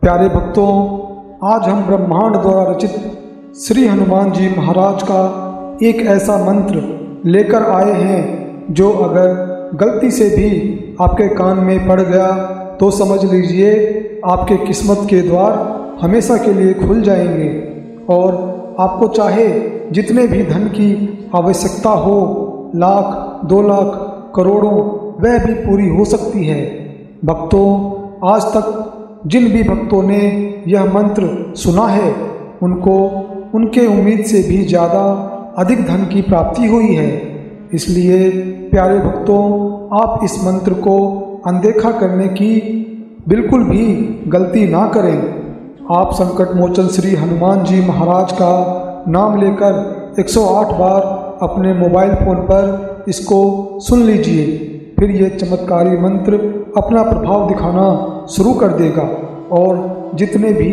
प्यारे भक्तों, आज हम ब्रह्मांड द्वारा रचित श्री हनुमान जी महाराज का एक ऐसा मंत्र लेकर आए हैं जो अगर गलती से भी आपके कान में पड़ गया तो समझ लीजिए आपके किस्मत के द्वार हमेशा के लिए खुल जाएंगे और आपको चाहे जितने भी धन की आवश्यकता हो, लाख, 2 लाख, करोड़ों, वह भी पूरी हो सकती है। भक्तों, आज तक जिन भी भक्तों ने यह मंत्र सुना है उनको उनके उम्मीद से भी ज़्यादा अधिक धन की प्राप्ति हुई है। इसलिए प्यारे भक्तों, आप इस मंत्र को अनदेखा करने की बिल्कुल भी गलती ना करें। आप संकट मोचन श्री हनुमान जी महाराज का नाम लेकर 108 बार अपने मोबाइल फ़ोन पर इसको सुन लीजिए, फिर ये चमत्कारी मंत्र अपना प्रभाव दिखाना शुरू कर देगा और जितने भी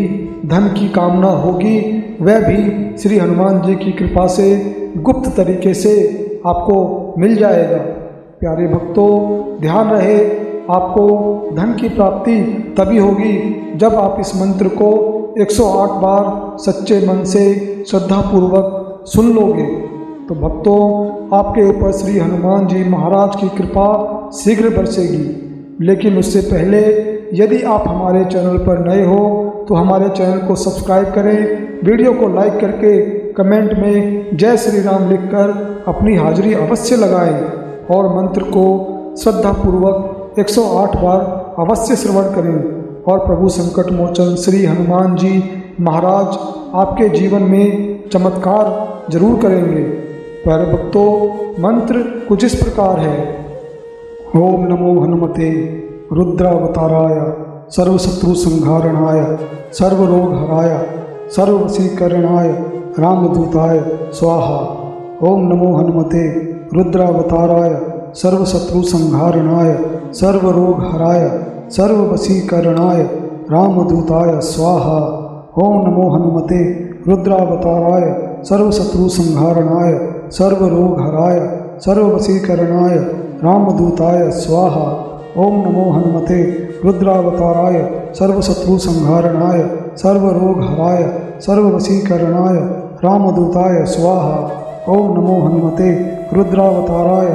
धन की कामना होगी वह भी श्री हनुमान जी की कृपा से गुप्त तरीके से आपको मिल जाएगा। प्यारे भक्तों, ध्यान रहे, आपको धन की प्राप्ति तभी होगी जब आप इस मंत्र को 108 बार सच्चे मन से श्रद्धापूर्वक सुन लोगे। तो भक्तों, आपके ऊपर श्री हनुमान जी महाराज की कृपा शीघ्र बरसेगी। लेकिन उससे पहले यदि आप हमारे चैनल पर नए हो तो हमारे चैनल को सब्सक्राइब करें, वीडियो को लाइक करके कमेंट में जय श्री राम लिखकर अपनी हाजिरी अवश्य लगाएं और मंत्र को श्रद्धापूर्वक 108 बार अवश्य श्रवण करें और प्रभु संकट मोचन श्री हनुमान जी महाराज आपके जीवन में चमत्कार जरूर करेंगे। प्यारे भक्तों, मंत्र कुछ इस प्रकार है। ओम नमो हनुमते रुद्रावताराय सर्वशत्रु संहारणाय सर्वरोग हराय सर्ववशीकरणाय रामदूताय स्वाहा। ओम नमो हनुमते रुद्रावताराय सर्वशत्रु संहारणाय सर्वरोग हराय सर्ववशीकरणाय रामदूताय स्वाहा। ओम नमो हनुमते रुद्रावताराय सर्वशत्रु संहारणाय सर्वरोग हराय सर्ववशीकरणाय रामदूताय स्वाहा। ओम नमो हनुमते रुद्रावताराय सर्वशत्रु संहारणाय सर्वरोग हराय सर्ववशीकरणाय रामदूताय स्वाहा। ओम नमो हनुमते रुद्रावताराय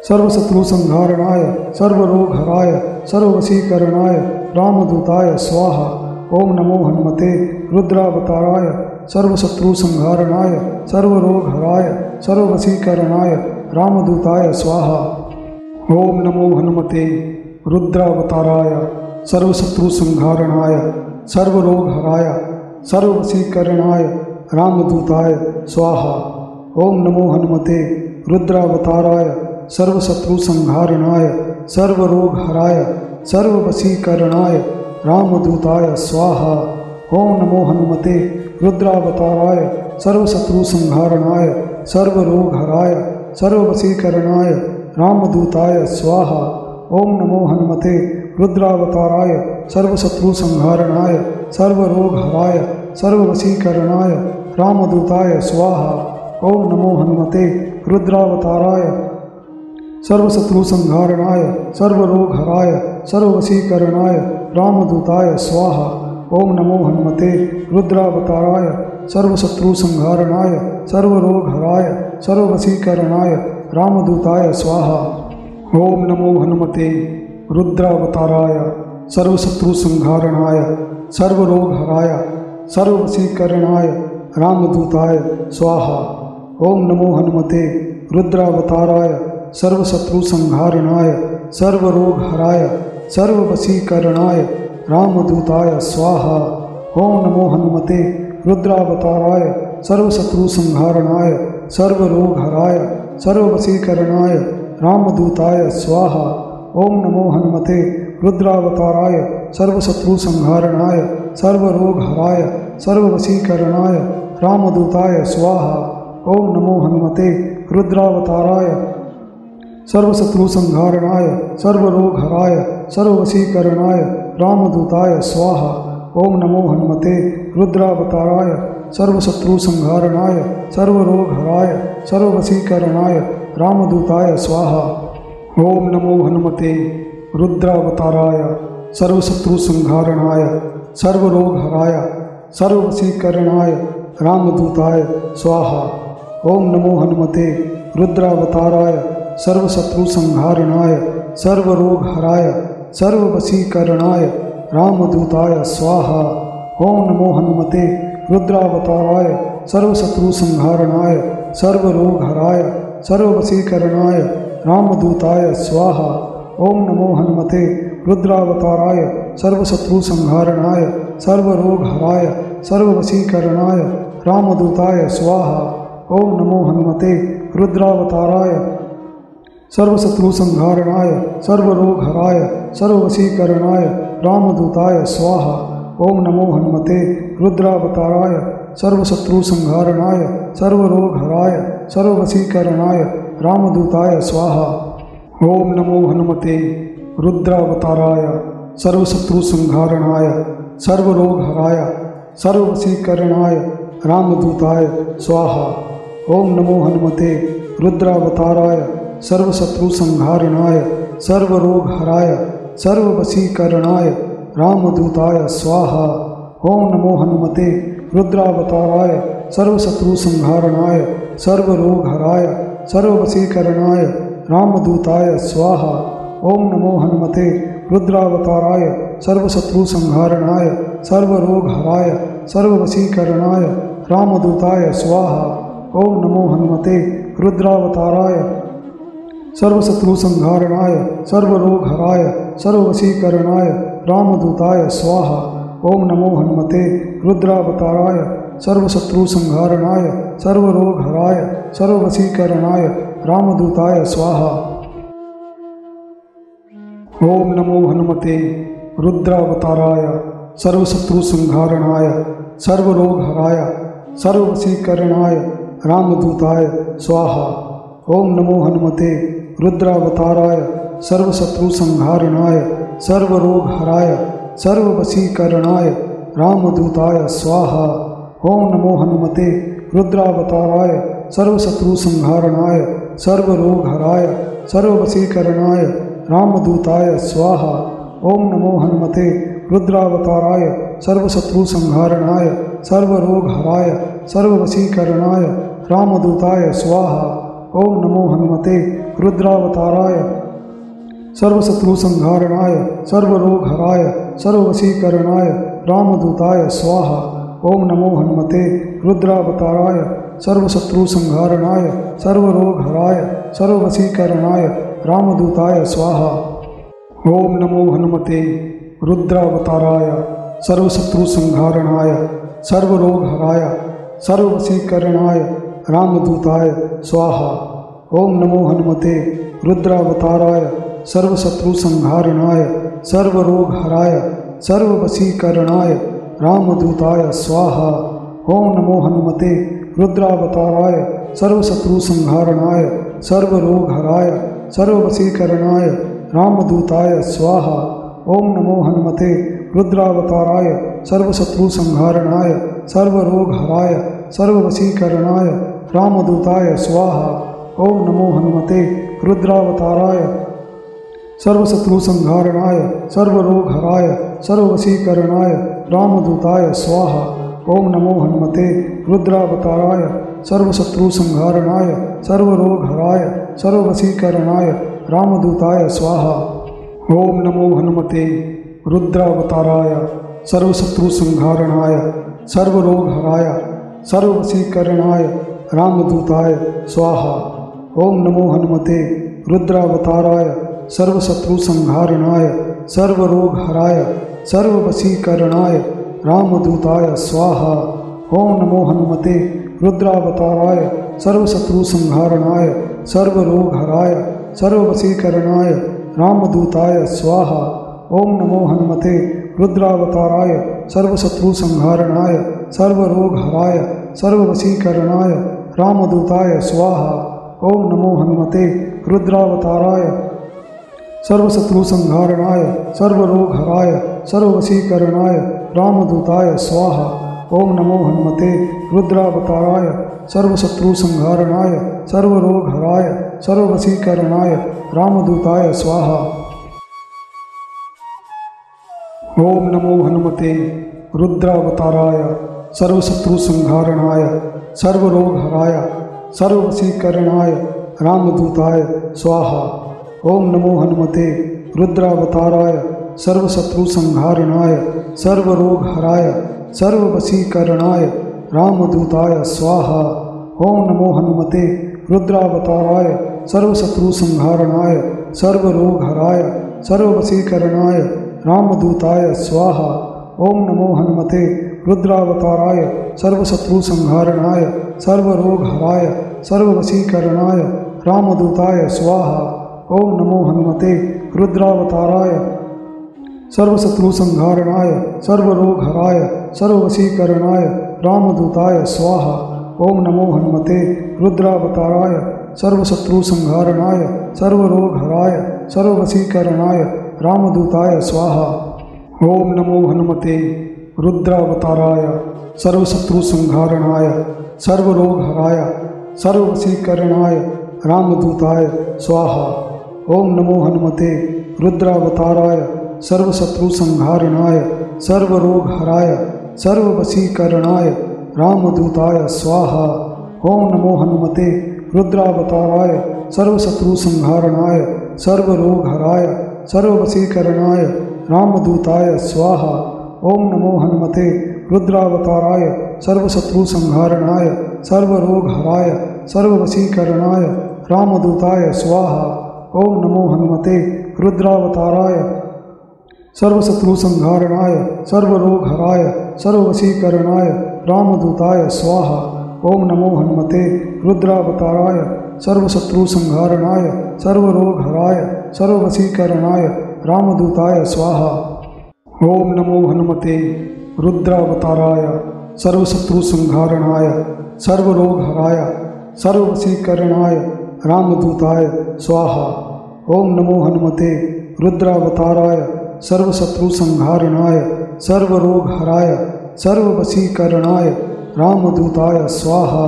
सर्वशत्रु संहारणाय सर्वरोग हराय सर्ववशीकरणाय रामदूताय स्वाहा। ओम नमो हनुमते रुद्रावताराय सर्वशत्रु संहारणाय सर्वरोग हराय सर्ववशीकरणाय रामदूताय स्वाहा। ओम नमो हनुमते रुद्रावताराय सर्वशत्रु संहारणाय सर्वरोग हराय सर्ववशीकरणाय रामदूताय स्वाहा। ओम नमो हनुमते रुद्रावताराय सर्वशत्रु संहारणाय सर्वरोग हराय सर्ववशीकरणाय रामदूताय स्वाहा। ओम नमो हनुमते रुद्रावताराय सर्वशत्रु संहारणाय सर्वरोग हराय सर्ववशीकरणाय रामदूताय स्वाहा। ओम नमो हनुमते रुद्रावताराय सर्वशत्रु संहारणाय सर्वरोग हराय सर्ववशीकरणाय रामदूताय स्वाहा। ओम नमो हनुमते रुद्रावताराय सर्वशत्रु संहारणाय सर्वरोग हराय सर्ववशीकरणाय रामदूताय स्वाहा। ओम नमो हनुमते रुद्रावताराय सर्वशत्रु संहारणाय सर्वरोग हराय सर्ववशीकरणाय रामदूताय स्वाहा। ओम नमो हनुमते रुद्रावताराय सर्वशत्रु संहारणाय सर्वरोग हराय सर्ववशीकरणाय रामदूताय स्वाहा। ओम नमो हनुमते रुद्रावताराय सर्वशत्रु संहारणाय सर्वरोग हराय सर्ववशीकरणाय रामदूताय स्वाहा। ओम नमो हनुमते रुद्रावताराय सर्वशत्रु संहारणाय सर्वरोग हराय सर्ववशीकरणाय रामदूताय स्वाहा। ओम नमो हनुमते रुद्रावताराय सर्वशत्रु संहारणाय सर्वरोग हराय सर्ववशीकरणाय रामदूताय स्वाहा। ओम नमो हनुमते रुद्रावताराय सर्वशत्रु संहारणाय सर्वरोग हराय सर्ववशीकरणाय रामदूताय स्वाहा। ओम नमो हनुमते रुद्रावताराय सर्वशत्रु संहारणाय सर्वरोग हराय सर्ववशीकरणाय रामदूताय स्वाहा। ओम नमो हनुमते रुद्रावताराय सर्वशत्रुसंहारणाय सर्वरोगहराय सर्ववशीकरणाय रामदूताय स्वाहा। ओम नमो हनुमते रुद्रावताराय सर्वशत्रुसंहारणाय सर्वरोगहराय सर्ववशीकरणाय रामदूताय स्वाहा। ओम नमो हनुमते रुद्रावताराय सर्वशत्रुसंहारणाय सर्वरोगहराय सर्ववशीकरणाय रामदूताय स्वाहा। ओम नमो हनुमते रुद्रावताराय सर्वशत्रुसंहारणाय सर्वरोगहराय सर्ववशीकरणाय रामदूताय स्वाहा। ओम नमो हनुमते रुद्रावताराय सर्वशत्रुसंहारणाय सर्वरोगहराय सर्ववशीकरणाय रामदूताय स्वाहा। ओम नमो हनुमते रुद्रावताराय सर्वशत्रुसंहारणाय सर्वरोगहराय सर्ववशीकरणाय रामदूताय स्वाहा। ओम नमो हनुमते रुद्रावताराय सर्वशत्रुसंहारणाय सर्वरोगहराय सर्ववशीकरणाय रामदूताय स्वाहा। ओम नमो हनुमते रुद्रावताराय सर्वशत्रुसंहारणाय सर्वरोगहराय सर्ववशीकरणाय रामदूताय स्वाहा। ओम नमो हनुमते रुद्रावताराय सर्वशत्रुसंहारणाय सर्वरोगहराय सर्ववशीकरणाय रामदूताय स्वाहा। ओम नमो हनुमते रुद्रावताराय सर्वशत्रुसंहारणाय सर्वरोगहराय सर्ववशीकरणाय रामदूताय स्वाहा। ओम नमो हनुमते रुद्रावताराय सर्वशत्रुसंहारणाय सर्वरोगहराय सर्ववशीकरणाय रामदूताय स्वाहा। ओम नमो हनुमते रुद्रावताराय सर्वशत्रुसंहारणाय सर्वरोगहराय सर्ववशीकरणाय रामदूताय स्वाहा। ओम नमो हनुमते रुद्रावताराय सर्वशत्रुसंहारणाय सर्वरोगहराय सर्ववशीकरणाय रामदूताय स्वाहा। ओम नमो हनुमते रुद्रावताराय सर्वशत्रुसंहारणाय सर्वरोगहराय सर्ववशीकरणाय रामदूताय स्वाहा। ओम नमो हनुमते रुद्रावताराय सर्वशत्रुसंहारणाय सर्वरोगहराय सर्ववशीकरणाय रामदूताय स्वाहा। ओम नमो हनुमते रुद्रावताराय सर्वशत्रुसंहारणाय सर्वरोगहराय सर्ववशीकरणाय रामदूताय स्वाहा। ओम नमो हनुमते रुद्रावताराय सर्वशत्रुसंहारणाय सर्वरोगहराय सर्ववशीकरणाय रामदूताय स्वाहा। ओम नमो हनुमते रुद्रावताराय सर्वशत्रुसंहारणाय सर्वरोगहराय सर्ववशीकरणाय रामदूताय स्वाहा। ओम नमो हनुमते रुद्रावताराय सर्वशत्रुसंहारणाय सर्वरोगहराय सर्ववशीकरणाय रामदूताय स्वाहा। ओम नमो हनुमते रुद्रावताराय सर्वशत्रुसंहारणाय सर्वरोगहराय सर्ववशीकरणाय रामदूताय स्वाहा। ओम नमो हनुमते रुद्रावताराय सर्वशत्रुसंहारणाय सर्वरोगहराय सर्ववशीकरणाय रामदूताय स्वाहा। ओम नमो हनुमते रुद्रावताराय सर्वशत्रुसंहारणाय सर्वरोगहराय सर्ववशीकरणाय रामदूताय स्वाहा। ओम नमो हनुमते रुद्रावताराय सर्वशत्रुसंहारणाय सर्वरोगहराय सर्ववशीकरणाय रामदूताय स्वाहा। ओम नमो हनुमते रुद्रावताराय सर्वशत्रुसंहारणाय सर्वरोगहराय सर्ववशीकरणाय रामदूताय स्वाहा। ओम नमो हनुमते रुद्रावताराय सर्वशत्रुसंहारणाय सर्वरोगहराय सर्ववशीकरणाय रामदूताय स्वाहा। ओम नमो हनुमते रुद्रावताराय सर्वशत्रुसंहारणाय सर्वरोगहराय सर्ववशीकरणाय रामदूताय स्वाहा। ओम नमो हनुमते रुद्रावताराय सर्वशत्रुसंहारणाय सर्वरोगहराय सर्ववशीकरणाय रामदूताय स्वाहा। ओम नमो हनुमते रुद्रावताराय सर्वशत्रुसंहारणाय सर्वरोगहराय सर्ववशीकरणाय रामदूताय स्वाहा। ओम नमो हनुमते रुद्रावताराय सर्वशत्रुसंहारणाय सर्वरोगहराय सर्ववशीकरणाय रामदूताय स्वाहा। ओम नमो हनुमते रुद्रावताराय सर्वशत्रुसंहारणाय सर्वरोगहराय सर्ववशीकरणाय रामदूताय स्वाहा। ओम नमो हनुमते रुद्रावताराय सर्वशत्रुसंहारणाय सर्वरोगहराय सर्ववशीकरणाय रामदूताय स्वाहा। ओम नमो हनुमते रुद्रावताराय सर्वशत्रुसंहारणाय सर्वरोगहराय सर्ववशीकरणाय रामदूताय स्वाहा। ओम नमो हनुमते रुद्रावताराय सर्वशत्रुसंहारणाय सर्वरोगहराय सर्ववशीकरणाय रामदूताय स्वाहा। ओम नमो हनुमते रुद्रावताराय सर्वशत्रुसंहारणाय सर्वरोगहराय सर्ववशीकरणाय रामदूताय स्वाहा। ओम नमो हनुमते रुद्रावताराय सर्वशत्रुसंहारणाय सर्वरोगहराय सर्ववशीकरणाय रामदूताय स्वाहा। ओम नमो हनुमते रुद्रावताराय सर्वशत्रुसंहारणाय सर्वरोगहराय सर्ववशीकरणाय रामदूताय स्वाहा। ओम नमो हनुमते रुद्रावताराय सर्वशत्रुसंहारणाय सर्वरोगहराय सर्ववशीकरणाय रामदूताय स्वाहा। ओम नमो हनुमते रुद्रावताराय सर्वशत्रुसंहारणाय सर्वरोगहराय सर्ववशीकरणाय रामदूताय स्वाहा। ओम नमो हनुमते रुद्रावताराय सर्वशत्रुसंहारणाय सर्वरोगहराय सर्ववशीकरणाय रामदूताय स्वाहा। ओम नमो हनुमते रुद्रावताराय सर्वशत्रुसंहारणाय सर्वरोगहराय सर्ववशीकरणाय रामदूताय स्वाहा। ओम नमो हनुमते रुद्रावताराय सर्वशत्रुसंहारणाय सर्वरोगहराय सर्ववशीकरणाय रामदूताय स्वाहा। ओम नमो हनुमते रुद्रावताराय सर्वशत्रुसंहारणाय सर्वरोगहराय सर्ववशीकरणाय रामदूताय स्वाहा। ओम नमो हनुमते रुद्रावताराय सर्वशत्रुसंहारणाय सर्वरोगहराय सर्ववशीकरणाय रामदूताय स्वाहा। ओम नमो हनुमते रुद्रावताराय सर्वशत्रुसंहारणाय सर्वरोगहराय सर्ववशीकरणाय रामदूताय स्वाहा।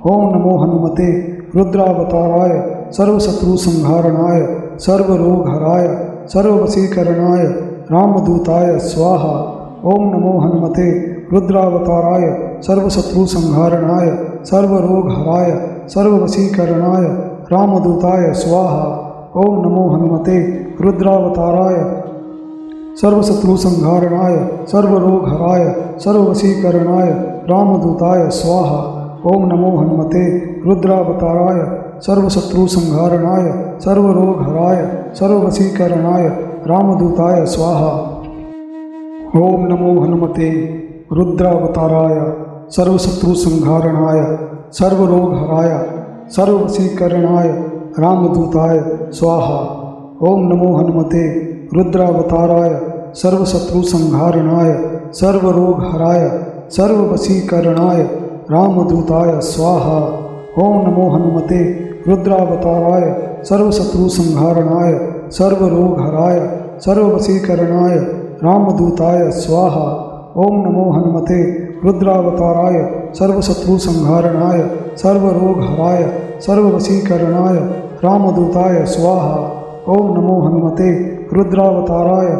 ओम नमो हनुमते रुद्रावताराय सर्वशत्रुसंहारणाय सर्वरोगहराय सर्ववशीकरणाय रामदूताय स्वाहा। ओम नमो हनुमते रुद्रावताराय सर्वशत्रुसंहारणाय सर्वरोगहराय सर्ववशीकरणाय रामदूताय स्वाहा। ओम नमो हनुमते रुद्रावताराय सर्वशत्रुसंहारणाय सर्वरोगहराय सर्ववशीकरणाय रामदूताय स्वाहा। ओम नमो हनुमते रुद्रावताराय सर्वशत्रुसंहारणाय सर्वरोगहराय सर्ववशीकरणाय रामदूताय स्वाहा। ओम नमो हनुमते रुद्रावताराय सर्वशत्रुसंहारणाय सर्वरोगहराय सर्ववशीकरणाय रामदूताय स्वाहा। ओम नमो हनुमते रुद्रावताराय सर्वशत्रुसंहारणाय सर्वरोगहराय सर्ववशीकरणाय रामदूताय स्वाहा। ओम नमो हनुमते रुद्रावताराय सर्वशत्रुसंहारणाय सर्वरोगहराय सर्ववशीकरणाय रामदूताय स्वाहा। ओम नमो हनुमते रुद्रावताराय सर्वशत्रुसंहारणाय सर्वरोगहराय सर्ववशीकरणाय रामदूताय स्वाहा। ओम नमो हनुमते रुद्रावताराय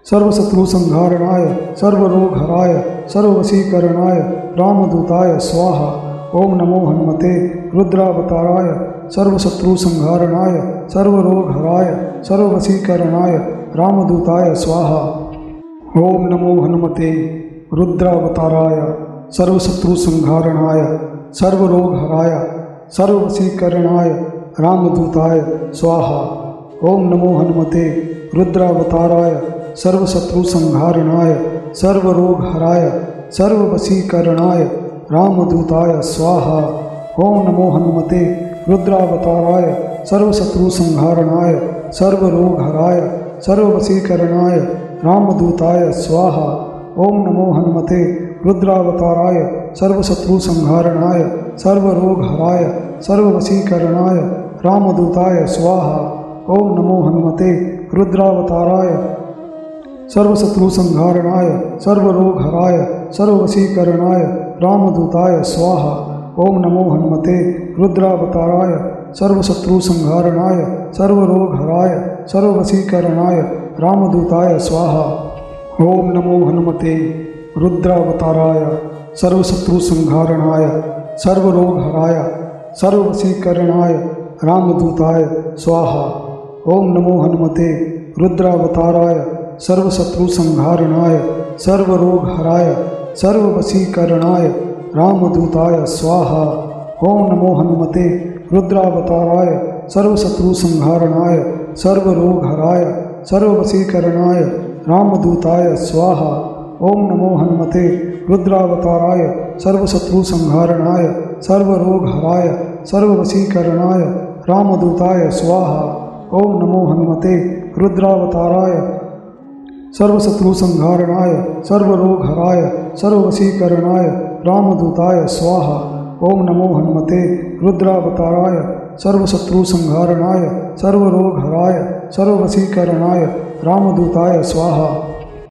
सर्वशत्रुसंहारणाय सर्वरोगहराय सर्ववशीकरणाय रामदूताय स्वाहा। ओम नमो हनुमते रुद्रावताराय सर्वशत्रुसंहारणाय सर्वरोगहराय सर्ववशीकरणाय रामदूताय स्वाहा। ओम नमो हनुमते रुद्रावताराय सर्वशत्रुसंहारणाय सर्वरोगहराय सर्ववशीकरणाय रामदूताय स्वाहा। ओम नमो हनुमते रुद्रावताराय सर्वशत्रुसंहारणाय सर्वरोगहराय सर्ववशीकरणाय रामदूताय स्वाहा। ओम नमो हनुमते रुद्रावताराय सर्वशत्रुसंहारणाय सर्वरोगहराय सर्ववशीकरणाय रामदूताय स्वाहा। ओम नमो हनुमते रुद्रावताराय सर्वशत्रुसंहारणाय सर्वरोगहराय सर्ववशीकरणाय रामदूताय स्वाहा। ओम नमो हनुमते रुद्रावताराय सर्वशत्रुसंहारणाय सर्वरोगहराय सर्ववशीकरणाय रामदूताय स्वाहा। ओम नमो हनुमते रुद्रावताराय सर्वशत्रुसंहारणाय सर्वरोगहराय सर्ववशीकरणाय रामदूताय स्वाहा। ओम नमो हनुमते रुद्रावताराय सर्वशत्रुसंहारणाय सर्वरोगहराय सर्ववशीकरणाय रामदूताय स्वाहा। ओम नमो हनुमते रुद्रावताराय सर्वशत्रुसंहारणाय सर्वरोगहराय सर्ववशीकरणाय रामदूताय स्वाहा। ओम नमो हनुमते रुद्रावताराय सर्वशत्रुसंहारणाय सर्वरोगहराय सर्ववशीकरणाय रामदूताय स्वाहा। ओम नमो हनुमते रुद्रावताराय सर्वशत्रुसंहारणाय सर्वरोगहराय सर्ववशीकरणाय रामदूताय स्वाहा। ओम नमो हनुमते रुद्रावताराय सर्वशत्रुसंहारणाय सर्वरोगहराय सर्ववशीकरणाय रामदूताय स्वाहा। ओम नमो हनुमते रुद्रावताराय सर्वशत्रुसंहारणाय सर्वरोगहराय सर्ववशीकरणाय रामदूताय स्वाहा।